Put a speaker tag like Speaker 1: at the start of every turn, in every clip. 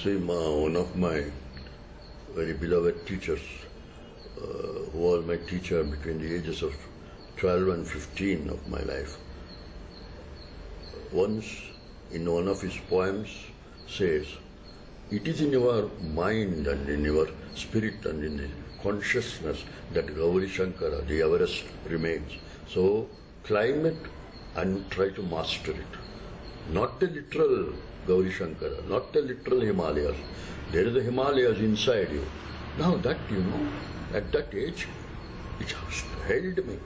Speaker 1: See, one of my very beloved teachers, who was my teacher between the ages of 12 and 15 of my life, once in one of his poems says, it is in your mind and in your spirit and in the consciousness that Gauri Shankara, the Everest, remains. So climb it and try to master it. Not a literal Gauri Shankara, not a literal Himalayas. There is a Himalayas inside you. Now that, at that age, it has held me,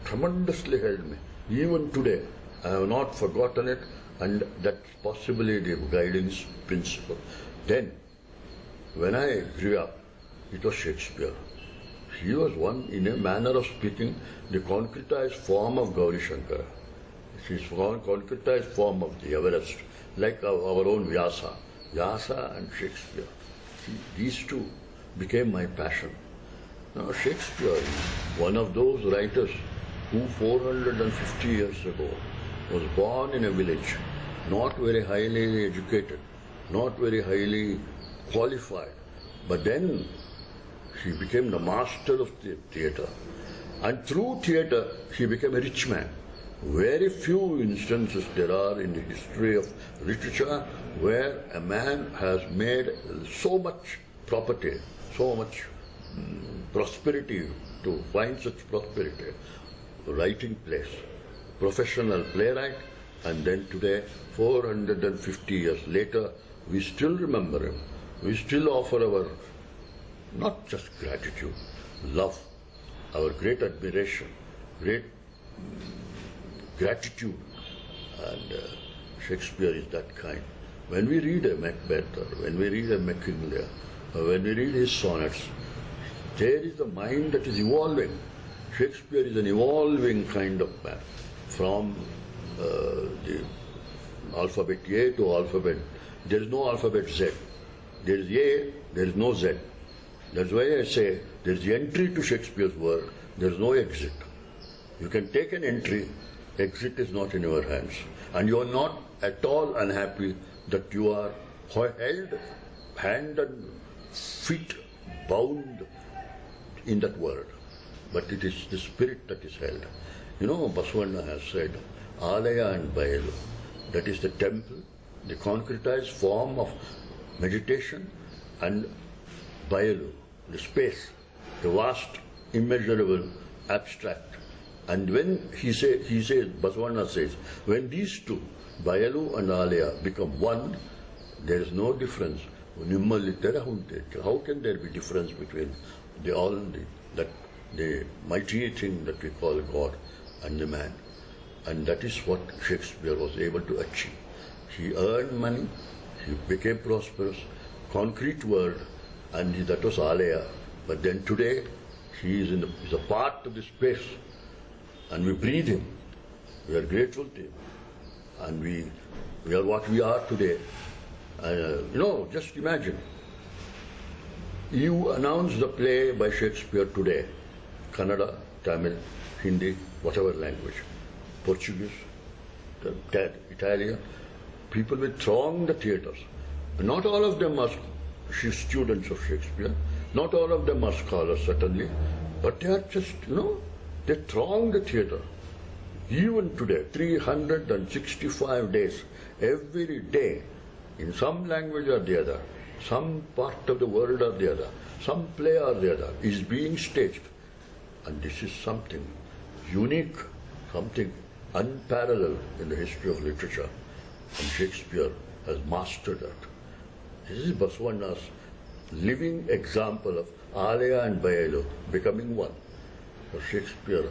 Speaker 1: tremendously held me. Even today, I have not forgotten it, and that's possibly the guiding principle. Then, when I grew up, it was Shakespeare. He was one, in a manner of speaking, the concretized form of Gauri Shankara. His concretized form of the Everest, like our own Vyasa. Vyasa and Shakespeare. These two became my passion. Now, Shakespeare is one of those writers who 450 years ago was born in a village, not very highly educated, not very highly qualified, but then he became the master of the theatre. And through theatre, he became a rich man. Very few instances there are in the history of literature where a man has made so much property, so much prosperity, to find such prosperity. Writing plays, professional playwright, and then today, 450 years later, we still remember him. We still offer our, not just gratitude, love, our great admiration, great gratitude. And Shakespeare is that kind. When we read a Macbeth, or when we read a McKinley, or when we read his sonnets, there is a mind that is evolving. Shakespeare is an evolving kind of man. From the alphabet A to alphabet, there is no alphabet Z. There is A, there is no Z. That's why I say there is the entry to Shakespeare's world, there is no exit. You can take an entry, exit is not in your hands. And you are not at all unhappy that you are held hand and feet bound in that world. But it is the spirit that is held. Basavanna has said, Alaya and Bayalu, that is the temple, the concretized form of meditation, and Bayalu, the space, the vast, immeasurable, abstract. And when he says, Basavanna says, when these two, Bayalu and Alaya, become one, there is no difference. How can there be difference between the mighty thing that we call God and the man? And that is what Shakespeare was able to achieve. He earned money, he became prosperous, concrete world, and that was Alaya. But then today, he is a part of the space, and we breathe him. We are grateful to him. And we are what we are today. Just imagine. You announce the play by Shakespeare today, kannada, Tamil, Hindi, whatever language, Portuguese, Italian, people will throng the theatres. Not all of them are students of Shakespeare, not all of them are scholars certainly, but they are just, they throng the theatre. Even today, 365 days, every day, in some language or the other, some part of the world or the other, some play or the other is being staged. And this is something unique, something unparalleled in the history of literature. And Shakespeare has mastered that. This is Basavanna's living example of Alaya and Bayalu becoming one. For Shakespeare,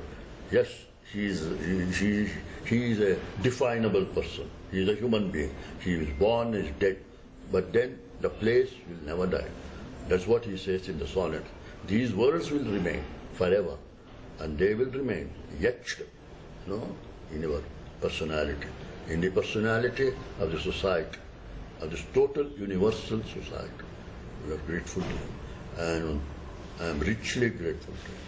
Speaker 1: yes, he is a definable person. He is a human being. He is born, is dead. But then the place will never die. That's what he says in the sonnet. These words will remain forever, and they will remain etched, in your personality, in the personality of the society, of this total universal society. We are grateful to him, and I am richly grateful to him.